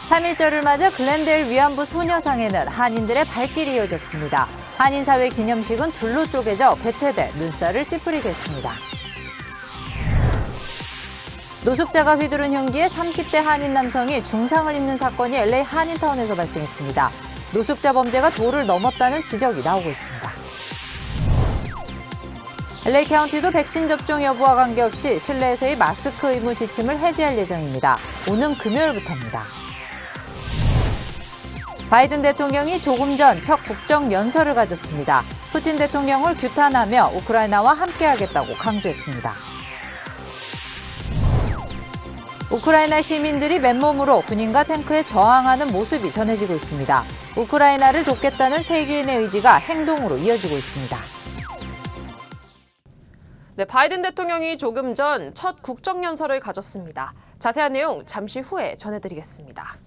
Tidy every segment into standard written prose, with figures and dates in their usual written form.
3.1절을 맞아 글렌데일 위안부 소녀상에는 한인들의 발길이 이어졌습니다. 한인사회 기념식은 둘로 쪼개져 개최돼 눈살을 찌푸리게 했습니다. 노숙자가 휘두른 흉기에 30대 한인 남성이 중상을 입는 사건이 LA 한인타운에서 발생했습니다. 노숙자 범죄가 도를 넘었다는 지적이 나오고 있습니다. LA 카운티도 백신 접종 여부와 관계없이 실내에서의 마스크 의무 지침을 해제할 예정입니다. 오는 금요일부터입니다. 바이든 대통령이 조금 전 첫 국정연설을 가졌습니다. 푸틴 대통령을 규탄하며 우크라이나와 함께하겠다고 강조했습니다. 우크라이나 시민들이 맨몸으로 군인과 탱크에 저항하는 모습이 전해지고 있습니다. 우크라이나를 돕겠다는 세계인의 의지가 행동으로 이어지고 있습니다. 네, 바이든 대통령이 조금 전 첫 국정연설을 가졌습니다. 자세한 내용 잠시 후에 전해드리겠습니다.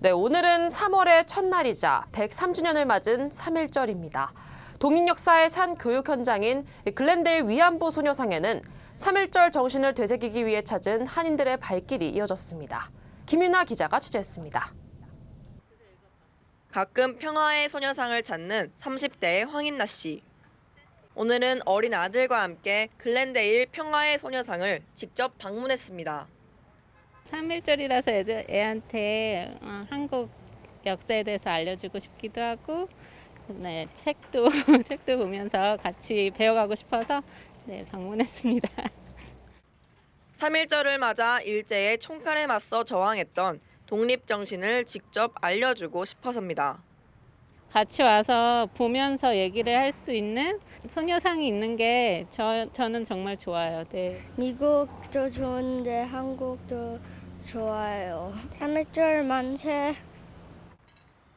네, 오늘은 3월의 첫날이자 103주년을 맞은 3.1절입니다. 독립역사의 산 교육 현장인 글렌데일 위안부 소녀상에는 3.1절 정신을 되새기기 위해 찾은 한인들의 발길이 이어졌습니다. 김윤아 기자가 취재했습니다. 가끔 평화의 소녀상을 찾는 30대의 황인나 씨. 오늘은 어린 아들과 함께 글렌데일 평화의 소녀상을 직접 방문했습니다. 3.1절이라서 애한테 한국 역사에 대해서 알려주고 싶기도 하고, 네, 책도 보면서 같이 배워가고 싶어서 방문했습니다. 3.1절을 맞아 일제의 총칼에 맞서 저항했던 독립정신을 직접 알려주고 싶어서입니다. 같이 와서 보면서 얘기를 할 수 있는 소녀상이 있는 게 저는 정말 좋아요. 네. 미국도 좋은데 한국도 좋아요. 3.1절 만세.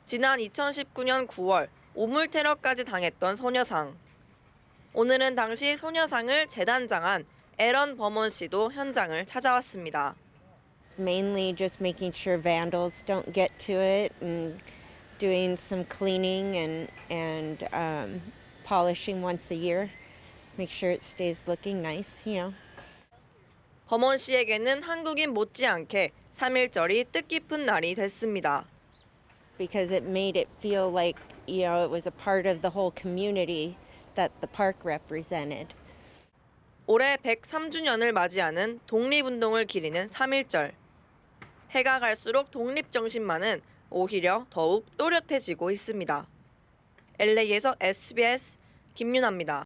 지난 2019년 9월 오물 테러까지 당했던 소녀상. 오늘은 당시 소녀상을 재단장한 에런 버먼 씨도 현장을 찾아왔습니다. It's mainly just making sure vandals don't get to it and doing some cleaning and polishing once a year. Make sure it stays looking nice, you know. 버먼 씨에게는 한국인 못지않게 3.1절이 뜻깊은 날이 됐습니다. Because it made it feel like, you know, it was a part of the whole community that the park represented. 올해 103주년을 맞이하는 독립운동을 기리는 3.1절. 해가 갈수록 독립정신만은 오히려 더욱 또렷해지고 있습니다. LA에서 SBS 김윤아입니다.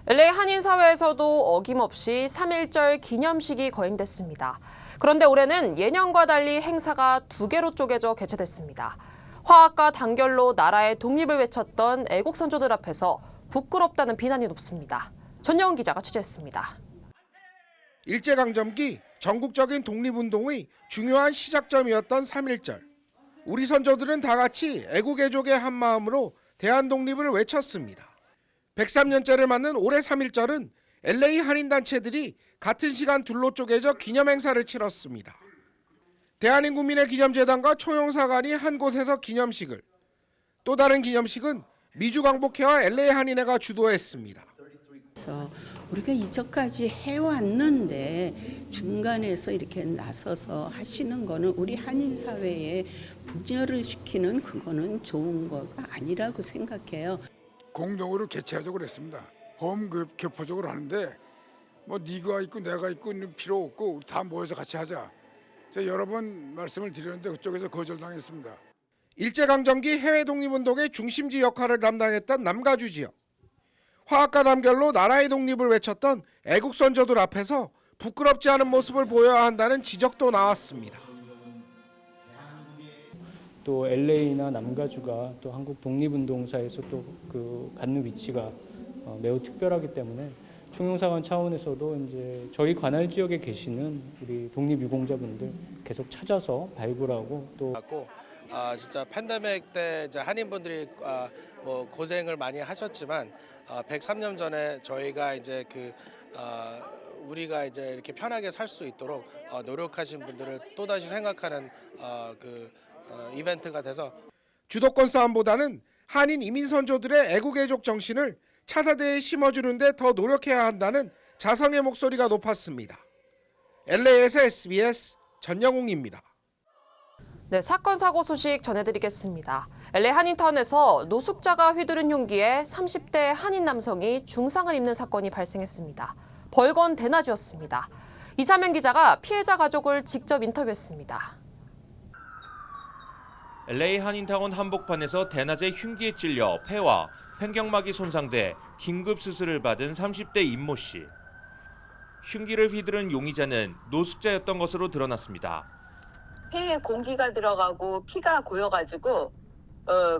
LA 한인사회에서도 어김없이 3.1절 기념식이 거행됐습니다. 그런데 올해는 예년과 달리 행사가 2개로 쪼개져 개최됐습니다. 화학과 단결로 나라의 독립을 외쳤던 애국선조들 앞에서 부끄럽다는 비난이 높습니다. 전영훈 기자가 취재했습니다. 일제강점기 전국적인 독립운동의 중요한 시작점이었던 3.1절. 우리 선조들은 다 같이 애국애족의 한마음으로 대한독립을 외쳤습니다. 103년째를 맞는 올해 3.1절은 LA 한인단체들이 같은 시간 둘로 쪼개져 기념행사를 치렀습니다. 대한인국민의 기념재단과 초용사관이 한 곳에서 기념식을, 또 다른 기념식은 미주광복회와 LA 한인회가 주도했습니다. 그래서 우리가 이전까지 해왔는데 중간에서 이렇게 나서서 하시는 거는 우리 한인 사회에 분열을 시키는 그거는 좋은 거가 아니라고 생각해요. 공동으로 개최하자고 그랬습니다. 범교포적으로 하는데 뭐 네가 있고 내가 있고 필요 없고 다 모여서 같이 하자. 제가 여러 번 말씀을 드렸는데 그쪽에서 거절당했습니다. 일제강점기 해외 독립운동의 중심지 역할을 담당했던 남가주 지역. 화학과 단결로 나라의 독립을 외쳤던 애국선조들 앞에서 부끄럽지 않은 모습을 보여야 한다는 지적도 나왔습니다. 또 LA나 남가주가 또 한국 독립운동사에서 또 갖는 위치가 매우 특별하기 때문에 총영사관 차원에서도 이제 저희 관할 지역에 계시는 우리 독립유공자분들 계속 찾아서 발굴하고 또 진짜 팬데믹 때 이제 한인분들이 뭐 고생을 많이 하셨지만 103년 전에 저희가 이제 우리가 이제 이렇게 편하게 살 수 있도록 노력하신 분들을 또다시 생각하는 이벤트가 돼서 주도권 싸움보다는 한인 이민 선조들의 애국애족 정신을 차세대에 심어주는 데 더 노력해야 한다는 자성의 목소리가 높았습니다. LA에서 SBS 전영웅입니다. 네, 사건 사고 소식 전해드리겠습니다. LA 한인타운에서 노숙자가 휘두른 흉기에 30대 한인 남성이 중상을 입는 사건이 발생했습니다. 벌건 대낮이었습니다. 이사면 기자가 피해자 가족을 직접 인터뷰했습니다. LA 한인타운 한복판에서 대낮에 흉기에 찔려 폐와 횡격막이 손상돼 긴급 수술을 받은 30대 임모 씨. 흉기를 휘두른 용의자는 노숙자였던 것으로 드러났습니다. 폐에 공기가 들어가고 피가 고여가지고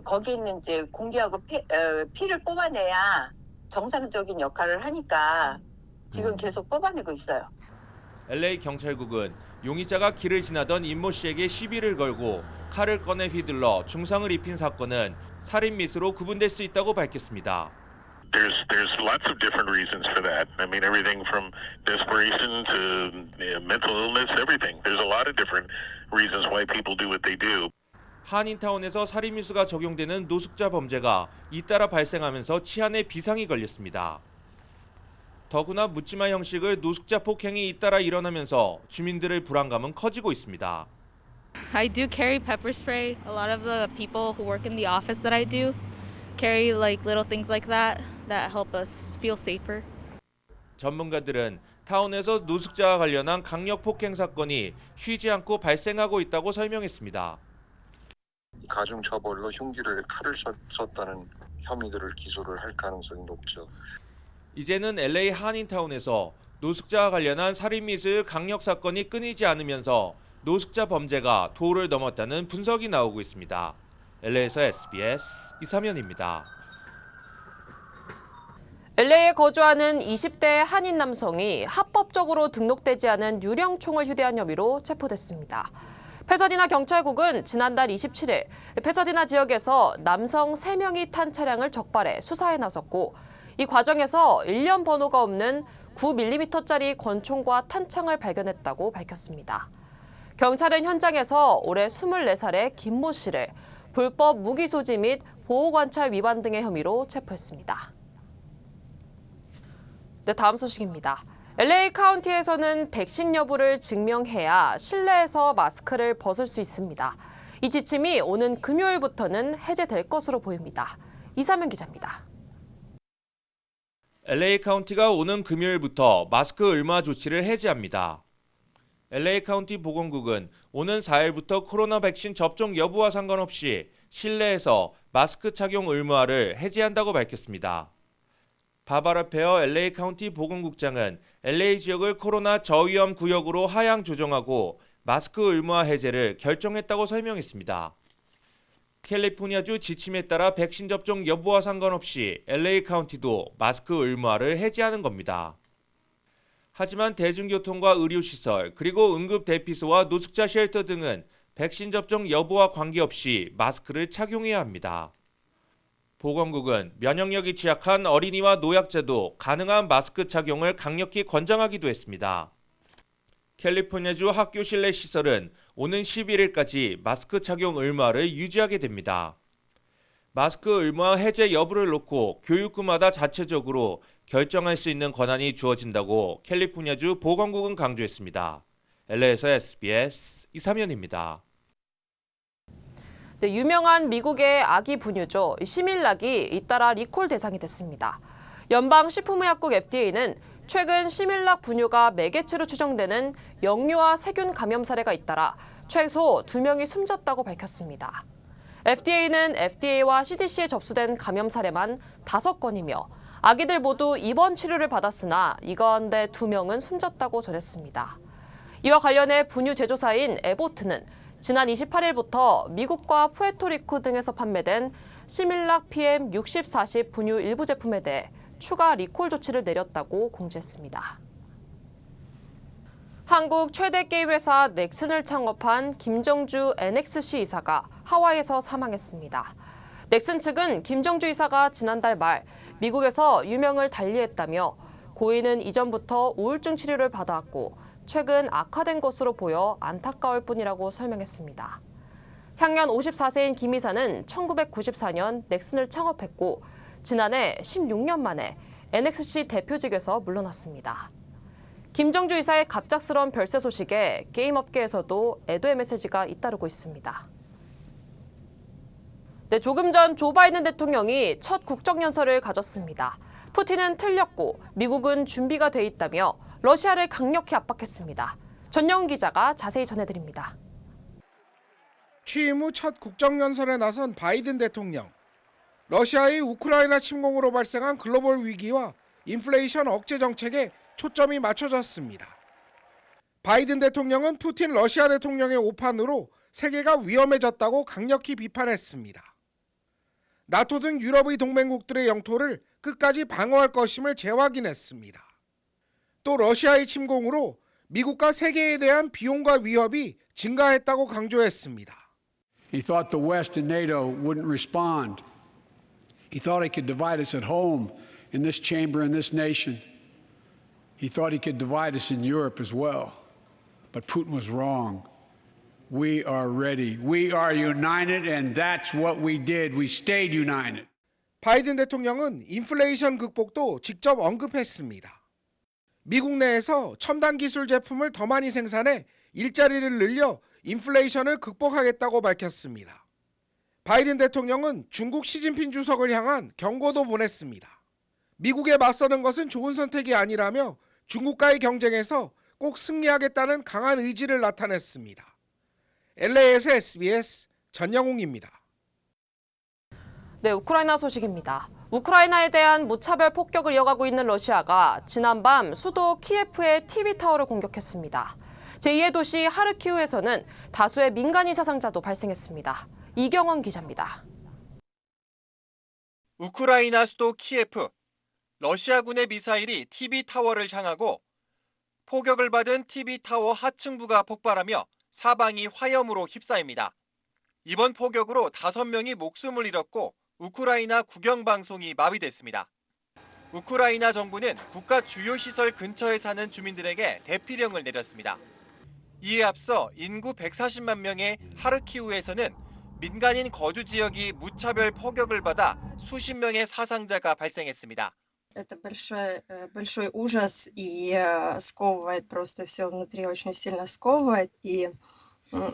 거기 있는 이제 공기하고 피를 뽑아내야 정상적인 역할을 하니까 지금 계속 뽑아내고 있어요. LA 경찰국은 용의자가 길을 지나던 임모 씨에게 시비를 걸고 칼을 꺼내 휘둘러 중상을 입힌 사건은 살인 미수로 구분될 수 있다고 밝혔습니다. There's lots of different reasons for that. I mean, everything from desperation to mental illness, everything. There's a lot of different reasons why people do what they do. 한인타운에서 살인 미수가 적용되는 노숙자 범죄가 잇따라 발생하면서 치안에 비상이 걸렸습니다. 더구나 묻지마 형식의 노숙자 폭행이 잇따라 일어나면서 주민들의 불안감은 커지고 있습니다. I do carry pepper spray. A lot of the people who work in the office that I do carry like little things like that help us feel safer. 전문가들은 타운에서 노숙자와 관련한 강력 폭행 사건이 쉬지 않고 발생하고 있다고 설명했습니다. 가중처벌로 흉기를 칼을 썼다는 혐의들을 기소를 할 가능성이 높죠. 이제는 LA 한인타운에서 노숙자와 관련한 살인 미수 강력 사건이 끊이지 않으면서 노숙자 범죄가 도를 넘었다는 분석이 나오고 있습니다. LA에서 SBS 이사면입니다. LA에 거주하는 20대 한인 남성이 합법적으로 등록되지 않은 유령총을 휴대한 혐의로 체포됐습니다. 패서디나 경찰국은 지난달 27일 패서디나 지역에서 남성 3명이 탄 차량을 적발해 수사에 나섰고 이 과정에서 일련 번호가 없는 9mm짜리 권총과 탄창을 발견했다고 밝혔습니다. 경찰은 현장에서 올해 24살의 김모 씨를 불법 무기 소지 및 보호관찰 위반 등의 혐의로 체포했습니다. 네, 다음 소식입니다. LA 카운티에서는 백신 여부를 증명해야 실내에서 마스크를 벗을 수 있습니다. 이 지침이 오는 금요일부터는 해제될 것으로 보입니다. 이사면 기자입니다. LA 카운티가 오는 금요일부터 마스크 의무화 조치를 해제합니다. LA 카운티 보건국은 오는 4일부터 코로나 백신 접종 여부와 상관없이 실내에서 마스크 착용 의무화를 해제한다고 밝혔습니다. 바바라 페어 LA 카운티 보건국장은 LA 지역을 코로나 저위험 구역으로 하향 조정하고 마스크 의무화 해제를 결정했다고 설명했습니다. 캘리포니아주 지침에 따라 백신 접종 여부와 상관없이 LA 카운티도 마스크 의무화를 해제하는 겁니다. 하지만 대중교통과 의료시설, 그리고 응급대피소와 노숙자 쉘터 등은 백신 접종 여부와 관계없이 마스크를 착용해야 합니다. 보건국은 면역력이 취약한 어린이와 노약자도 가능한 마스크 착용을 강력히 권장하기도 했습니다. 캘리포니아주 학교 실내 시설은 오는 11일까지 마스크 착용 의무화를 유지하게 됩니다. 마스크 의무화 해제 여부를 놓고 교육구마다 자체적으로 결정할 수 있는 권한이 주어진다고 캘리포니아주 보건국은 강조했습니다. LA에서 SBS 이사면입니다. 네, 유명한 미국의 아기 분유죠. 시밀락이 잇따라 리콜 대상이 됐습니다. 연방식품의약국 FDA는 최근 시밀락 분유가 매개체로 추정되는 영유아 세균 감염 사례가 잇따라 최소 2명이 숨졌다고 밝혔습니다. FDA는 FDA와 CDC에 접수된 감염 사례만 5건이며 아기들 모두 입원 치료를 받았으나 이 가운데 2명은 숨졌다고 전했습니다. 이와 관련해 분유 제조사인 에보트는 지난 28일부터 미국과 푸에르토리코 등에서 판매된 시밀락 PM6040 분유 일부 제품에 대해 추가 리콜 조치를 내렸다고 공지했습니다. 한국 최대 게임 회사 넥슨을 창업한 김정주 NXC 이사가 하와이에서 사망했습니다. 넥슨 측은 김정주 이사가 지난달 말 미국에서 유명을 달리했다며 고인은 이전부터 우울증 치료를 받아왔고 최근 악화된 것으로 보여 안타까울 뿐이라고 설명했습니다. 향년 54세인 김 이사는 1994년 넥슨을 창업했고 지난해 16년 만에 NXC 대표직에서 물러났습니다. 김정주 이사의 갑작스러운 별세 소식에 게임 업계에서도 애도의 메시지가 잇따르고 있습니다. 네, 조금 전 조 바이든 대통령이 첫 국정연설을 가졌습니다. 푸틴은 틀렸고 미국은 준비가 돼 있다며 러시아를 강력히 압박했습니다. 전영훈 기자가 자세히 전해드립니다. 취임 후 첫 국정연설에 나선 바이든 대통령. 러시아의 우크라이나 침공으로 발생한 글로벌 위기와 인플레이션 억제 정책에 초점이 맞춰졌습니다. 바이든 대통령은 푸틴 러시아 대통령의 오판으로 세계가 위험해졌다고 강력히 비판했습니다. 나토 등 유럽의 동맹국들의 영토를 끝까지 방어할 것임을 재확인했습니다. 또 러시아의 침공으로 미국과 세계에 대한 비용과 위협이 증가했다고 강조했습니다. He thought the West and NATO wouldn't respond. He thought he could divide us at home, in this chamber, in this nation. He thought he could divide us in Europe as well. But Putin was wrong. We are ready. We are united, and that's what we did. We stayed united. 바이든 대통령은 인플레이션 극복도 직접 언급했습니다. 미국 내에서 첨단 기술 제품을 더 많이 생산해 일자리를 늘려 인플레이션을 극복하겠다고 밝혔습니다. 바이든 대통령은 중국 시진핑 주석을 향한 경고도 보냈습니다. 미국에 맞서는 것은 좋은 선택이 아니라며 중국과의 경쟁에서 꼭 승리하겠다는 강한 의지를 나타냈습니다. LA에서 SBS 전영웅입니다. 네, 우크라이나 소식입니다. 우크라이나에 대한 무차별 폭격을 이어가고 있는 러시아가 지난밤 수도 키예프의 TV타워를 공격했습니다. 제2의 도시 하르키우에서는 다수의 민간인 사상자도 발생했습니다. 이경원 기자입니다. 우크라이나 수도 키예프. 러시아군의 미사일이 TV타워를 향하고 포격을 받은 TV타워 하층부가 폭발하며 사방이 화염으로 휩싸입니다. 이번 포격으로 5명이 목숨을 잃었고 우크라이나 국영방송이 마비됐습니다. 우크라이나 정부는 국가 주요 시설 근처에 사는 주민들에게 대피령을 내렸습니다. 이에 앞서 인구 140만 명의 하르키우에서는 민간인 거주 지역이 무차별 포격을 받아 수십 명의 사상자가 발생했습니다. Это большой ужас и сковывает просто все внутри, очень сильно сковывает, и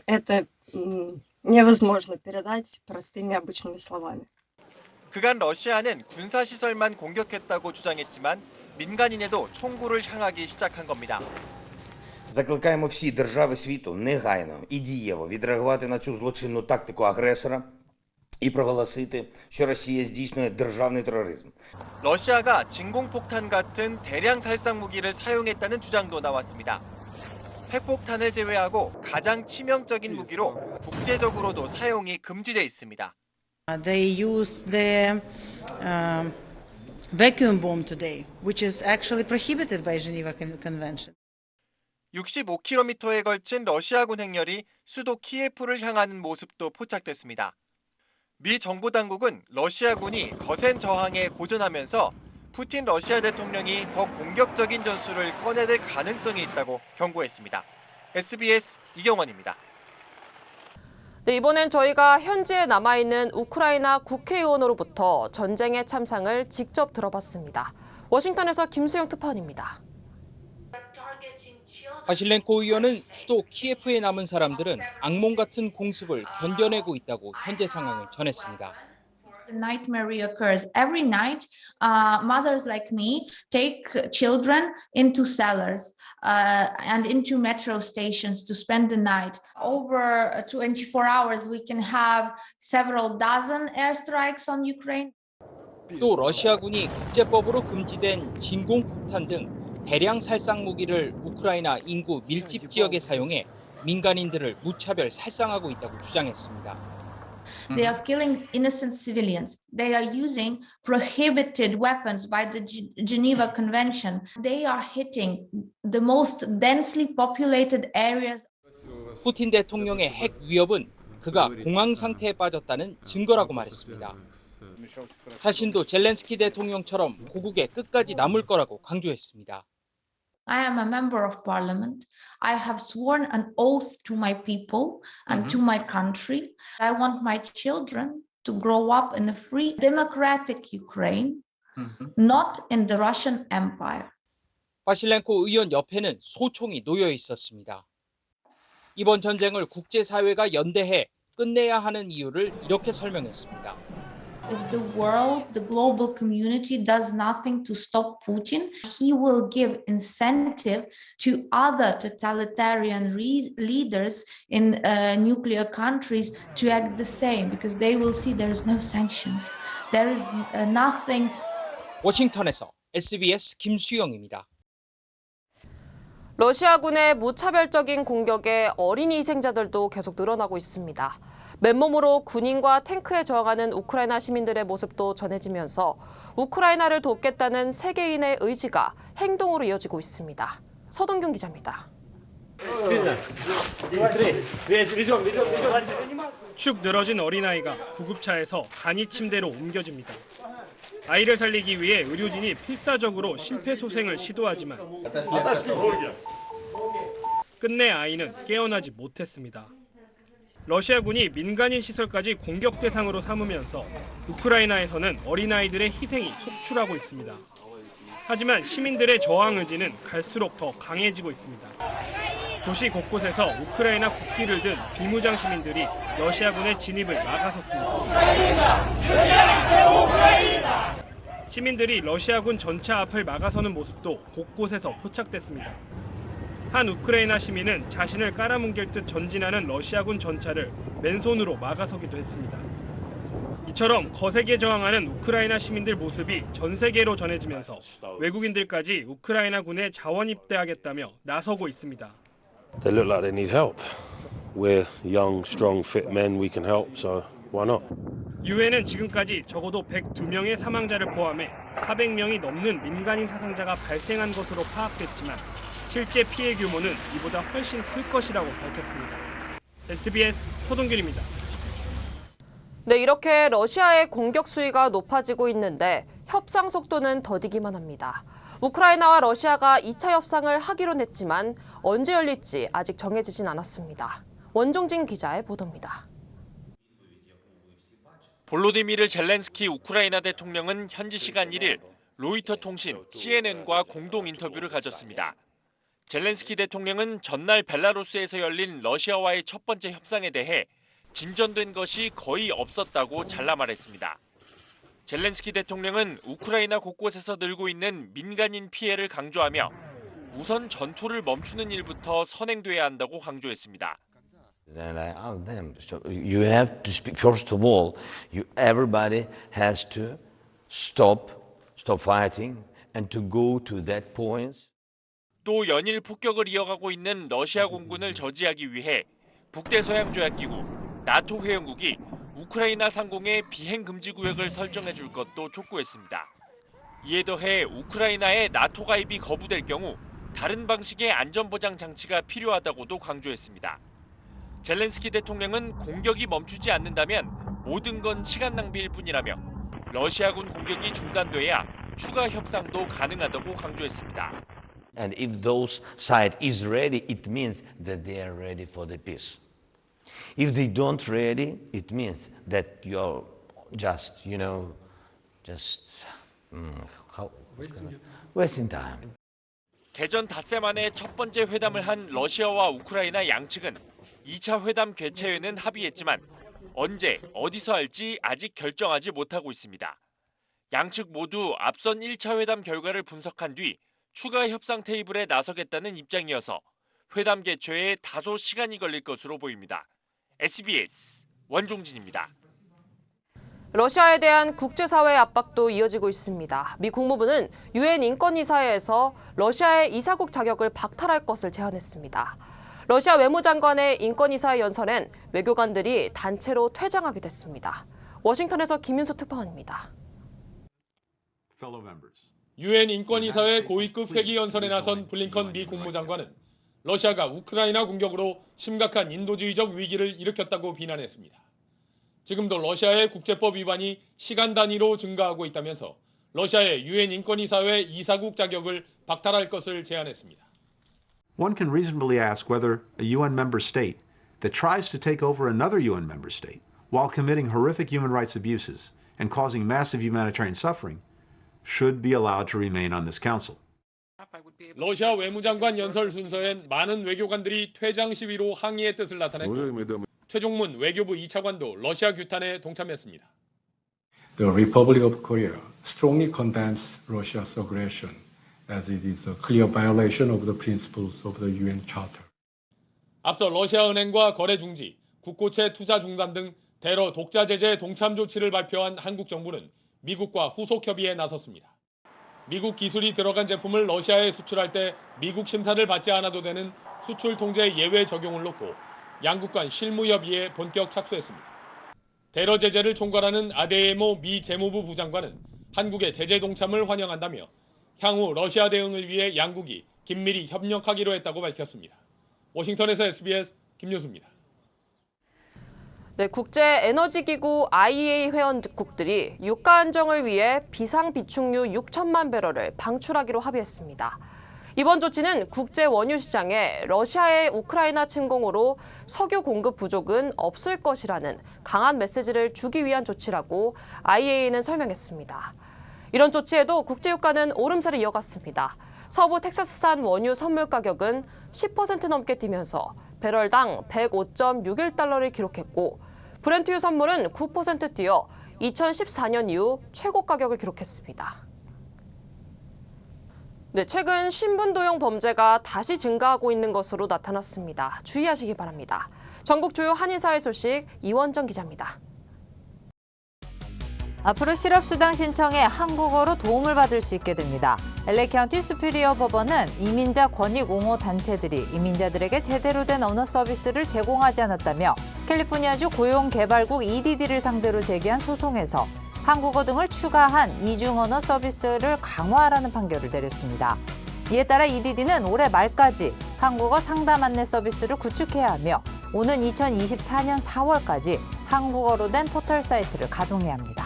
это невозможно передать простыми обычными словами. 그간 러시아는 군사시설만 공격했다고 주장했지만 민간인에도 총구를 향하기 시작한 겁니다. Закликаємо всі держави світу негайно і дієво відреагувати на цю злочинну тактику агресора і проголосити, що Росія здійснює державний тероризм. 러시아가 진공폭탄 같은 대량 살상 무기를 사용했다는 주장도 나왔습니다. 핵폭탄을 제외하고 가장 치명적인 무기로 국제적으로도 사용이 금지돼 있습니다. They use the vacuum bomb today, which is actually prohibited by Geneva Convention. 65km에 걸친 러시아군 행렬이 수도 키예프를 향하는 모습도 포착됐습니다. 미 정부 당국은 러시아군이 거센 저항에 고전하면서 푸틴 러시아 대통령이 더 공격적인 전술을 꺼내들 가능성이 있다고 경고했습니다. SBS 이경원입니다. 네, 이번엔 저희가 현지에 남아있는 우크라이나 국회의원으로부터 전쟁의 참상을 직접 들어봤습니다. 워싱턴에서 김수영 특파원입니다. 바실렌코 의원은 수도 키예프에 남은 사람들은 악몽 같은 공습을 견뎌내고 있다고 현재 상황을 전했습니다. The nightmare reoccurs every night. Mothers like me take children into cellars and into metro stations to spend the night. Over 24 hours, we can have several dozen airstrikes on Ukraine. 또 러시아군이 국제법으로 금지된 진공폭탄 등 대량 살상 무기를 우크라이나 인구 밀집 지역에 사용해 민간인들을 무차별 살상하고 있다고 주장했습니다. They are killing innocent civilians. They are using prohibited weapons by the Geneva Convention. They are hitting the most densely populated areas. 푸틴 대통령의 핵 위협은 그가 공황 상태에 빠졌다는 증거라고 말했습니다. 자신도 젤렌스키 대통령처럼 고국에 끝까지 남을 거라고 강조했습니다. I am a member of parliament. I have sworn an oath to my people and to my country. I want my children to grow up in a free, democratic Ukraine, not in the Russian Empire. 바실렌코 의원 옆에는 소총이 놓여 있었습니다. 이번 전쟁을 국제사회가 연대해 끝내야 하는 이유를 이렇게 설명했습니다. If the world, the global community does nothing to stop Putin, he will give incentive to other totalitarian leaders in nuclear countries to act the same because they will see there is no sanctions. There is nothing. 워싱턴에서 SBS 김수영입니다. 러시아군의 무차별적인 공격에 어린이 희생자들도 계속 늘어나고 있습니다. 맨몸으로 군인과 탱크에 저항하는 우크라이나 시민들의 모습도 전해지면서 우크라이나를 돕겠다는 세계인의 의지가 행동으로 이어지고 있습니다. 서동균 기자입니다. 축 늘어진 어린아이가 구급차에서 간이 침대로 옮겨집니다. 아이를 살리기 위해 의료진이 필사적으로 심폐소생을 시도하지만 끝내 아이는 깨어나지 못했습니다. 러시아군이 민간인 시설까지 공격 대상으로 삼으면서 우크라이나에서는 어린아이들의 희생이 속출하고 있습니다. 하지만 시민들의 저항 의지는 갈수록 더 강해지고 있습니다. 도시 곳곳에서 우크라이나 국기를 든 비무장 시민들이 러시아군의 진입을 막아섰습니다. 시민들이 러시아군 전차 앞을 막아서는 모습도 곳곳에서 포착됐습니다. 한 우크라이나 시민은 자신을 깔아뭉갤 듯 전진하는 러시아군 전차를 맨손으로 막아서기도 했습니다. 이처럼 거세게 저항하는 우크라이나 시민들 모습이 전 세계로 전해지면서 외국인들까지 우크라이나 군에 자원 입대하겠다며 나서고 있습니다. They look like they need help. We're young, strong, fit men. We can help. So why not? 유엔은 지금까지 적어도 102명의 사망자를 포함해 400명이 넘는 민간인 사상자가 발생한 것으로 파악됐지만 실제 피해 규모는 이보다 훨씬 클 것이라고 밝혔습니다. SBS 서동균입니다. 네, 이렇게 러시아의 공격 수위가 높아지고 있는데 협상 속도는 더디기만 합니다. 우크라이나와 러시아가 2차 협상을 하기로 했지만 언제 열릴지 아직 정해지진 않았습니다. 원종진 기자의 보도입니다. 볼로디미르 젤렌스키 우크라이나 대통령은 현지 시간 1일 로이터 통신 CNN과 공동 인터뷰를 가졌습니다. 젤렌스키 대통령은 전날 벨라루스에서 열린 러시아와의 첫 번째 협상에 대해 진전된 것이 거의 없었다고 잘라 말했습니다. 젤렌스키 대통령은 우크라이나 곳곳에서 늘고 있는 민간인 피해를 강조하며 우선 전투를 멈추는 일부터 선행돼야 한다고 강조했습니다. And I asked them, so you have to speak, first of all, everybody has to stop fighting and to go to that point. 또 연일 폭격을 이어가고 있는 러시아 공군을 저지하기 위해 북대서양조약기구, 나토 회원국이 우크라이나 상공에 비행 금지 구역을 설정해 줄 것도 촉구했습니다. 이에 더해 우크라이나의 나토 가입이 거부될 경우 다른 방식의 안전보장 장치가 필요하다고도 강조했습니다. 젤렌스키 대통령은 공격이 멈추지 않는다면 모든 건 시간 낭비일 뿐이라며 러시아군 공격이 중단돼야 추가 협상도 가능하다고 강조했습니다. And if those side is ready, it means that they are ready for the peace. If they don't ready, it means that you're just, wasting time. 개전 닷새 만에 첫 번째 회담을 한 러시아와 우크라이나 양측은 2차 회담 개최에는 합의했지만 언제, 어디서 할지 아직 결정하지 못하고 있습니다. 양측 모두 앞선 1차 회담 결과를 분석한 뒤 추가 협상 테이블에 나서겠다는 입장이어서 회담 개최에 다소 시간이 걸릴 것으로 보입니다. SBS 원종진입니다. 러시아에 대한 국제사회의 압박도 이어지고 있습니다. 미 국무부는 유엔 인권이사회에서 러시아의 이사국 자격을 박탈할 것을 제안했습니다. 러시아 외무장관의 인권이사회 연설엔 외교관들이 단체로 퇴장하게 됐습니다. 워싱턴에서 김윤수 특파원입니다. 유엔 인권이사회 고위급 회기 연설에 나선 블링컨 미 국무장관은 러시아가 우크라이나 공격으로 심각한 인도주의적 위기를 일으켰다고 비난했습니다. 지금도 러시아의 국제법 위반이 시간 단위로 증가하고 있다면서 러시아의 유엔 인권이사회 이사국 자격을 박탈할 것을 제안했습니다. One can reasonably ask whether a UN member state that tries to take over another UN member state while committing horrific human rights abuses and causing massive humanitarian suffering should be allowed to remain on this council. 러시아 외무장관 연설 순서엔 많은 외교관들이 퇴장 시위로 항의의 뜻을 나타냈고 최종문 외교부 2차관도 러시아 규탄에 동참했습니다. The Republic of Korea strongly condemns Russia's aggression as it is a clear violation of the principles of the UN Charter. 앞서 러시아은행과 거래 중지, 국고채 투자 중단 등 대러 독자 제재 동참 조치를 발표한 한국 정부는 미국과 후속 협의에 나섰습니다. 미국 기술이 들어간 제품을 러시아에 수출할 때 미국 심사를 받지 않아도 되는 수출 통제 예외 적용을 놓고 양국 간 실무 협의에 본격 착수했습니다. 대러 제재를 총괄하는 아데예모 미 재무부 부장관은 한국의 제재 동참을 환영한다며 향후 러시아 대응을 위해 양국이 긴밀히 협력하기로 했다고 밝혔습니다. 워싱턴에서 SBS 김효수입니다. 네, 국제에너지기구 IEA 회원국들이 유가 안정을 위해 비상비축유 6천만 배럴을 방출하기로 합의했습니다. 이번 조치는 국제 원유 시장에 러시아의 우크라이나 침공으로 석유 공급 부족은 없을 것이라는 강한 메시지를 주기 위한 조치라고 IEA는 설명했습니다. 이런 조치에도 국제유가는 오름세를 이어갔습니다. 서부 텍사스산 원유 선물 가격은 10% 넘게 뛰면서 배럴당 105.61달러를 기록했고 브렌트유 선물은 9% 뛰어 2014년 이후 최고 가격을 기록했습니다. 네, 최근 신분도용 범죄가 다시 증가하고 있는 것으로 나타났습니다. 주의하시기 바랍니다. 전국 주요 한인사회 소식 이원정 기자입니다. 앞으로 실업수당 신청에 한국어로 도움을 받을 수 있게 됩니다. LA 카운티 수피리어 법원은 이민자 권익 옹호 단체들이 이민자들에게 제대로 된 언어 서비스를 제공하지 않았다며 캘리포니아주 고용개발국 EDD를 상대로 제기한 소송에서 한국어 등을 추가한 이중 언어 서비스를 강화하라는 판결을 내렸습니다. 이에 따라 EDD는 올해 말까지 한국어 상담 안내 서비스를 구축해야 하며 오는 2024년 4월까지 한국어로 된 포털 사이트를 가동해야 합니다.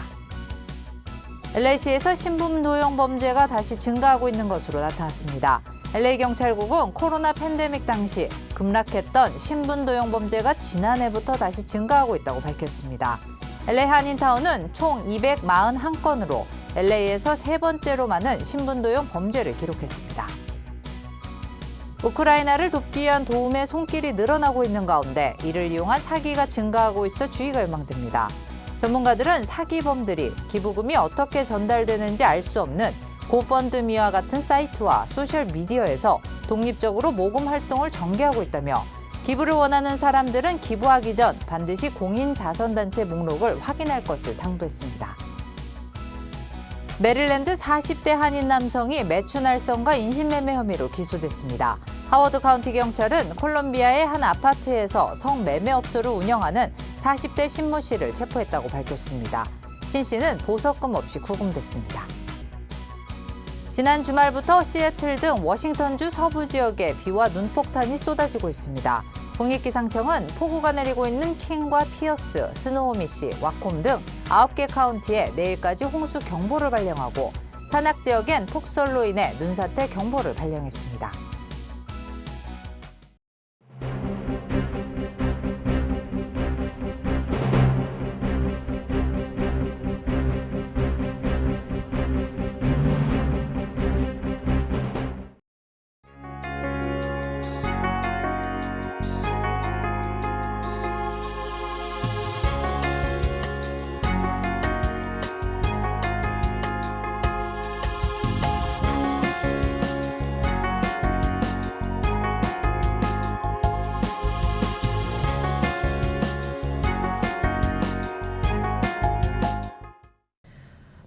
LA시에서 신분도용 범죄가 다시 증가하고 있는 것으로 나타났습니다. LA경찰국은 코로나 팬데믹 당시 급락했던 신분도용 범죄가 지난해부터 다시 증가하고 있다고 밝혔습니다. LA 한인타운은 총 241건으로 LA에서 세 번째로 많은 신분도용 범죄를 기록했습니다. 우크라이나를 돕기 위한 도움의 손길이 늘어나고 있는 가운데 이를 이용한 사기가 증가하고 있어 주의가 요망됩니다. 전문가들은 사기범들이 기부금이 어떻게 전달되는지 알 수 없는 고펀드미와 같은 사이트와 소셜미디어에서 독립적으로 모금 활동을 전개하고 있다며 기부를 원하는 사람들은 기부하기 전 반드시 공인자선단체 목록을 확인할 것을 당부했습니다. 메릴랜드 40대 한인 남성이 매춘알선과 인신매매 혐의로 기소됐습니다. 하워드 카운티 경찰은 콜롬비아의 한 아파트에서 성매매업소를 운영하는 40대 신모 씨를 체포했다고 밝혔습니다. 신 씨는 보석금 없이 구금됐습니다. 지난 주말부터 시애틀 등 워싱턴주 서부 지역에 비와 눈폭탄이 쏟아지고 있습니다. 국립기상청은 폭우가 내리고 있는 킹과 피어스, 스노우미시, 와콤 등 9개 카운티에 내일까지 홍수 경보를 발령하고 산악 지역엔 폭설로 인해 눈사태 경보를 발령했습니다.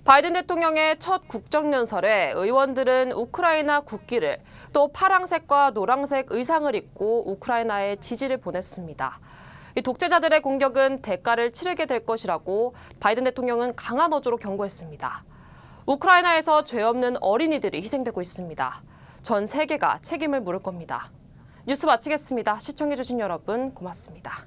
바이든 대통령의 첫 국정연설에 의원들은 우크라이나 국기를 또 파랑색과 노란색 의상을 입고 우크라이나에 지지를 보냈습니다. 이 독재자들의 공격은 대가를 치르게 될 것이라고 바이든 대통령은 강한 어조로 경고했습니다. 우크라이나에서 죄 없는 어린이들이 희생되고 있습니다. 전 세계가 책임을 물을 겁니다. 뉴스 마치겠습니다. 시청해주신 여러분 고맙습니다.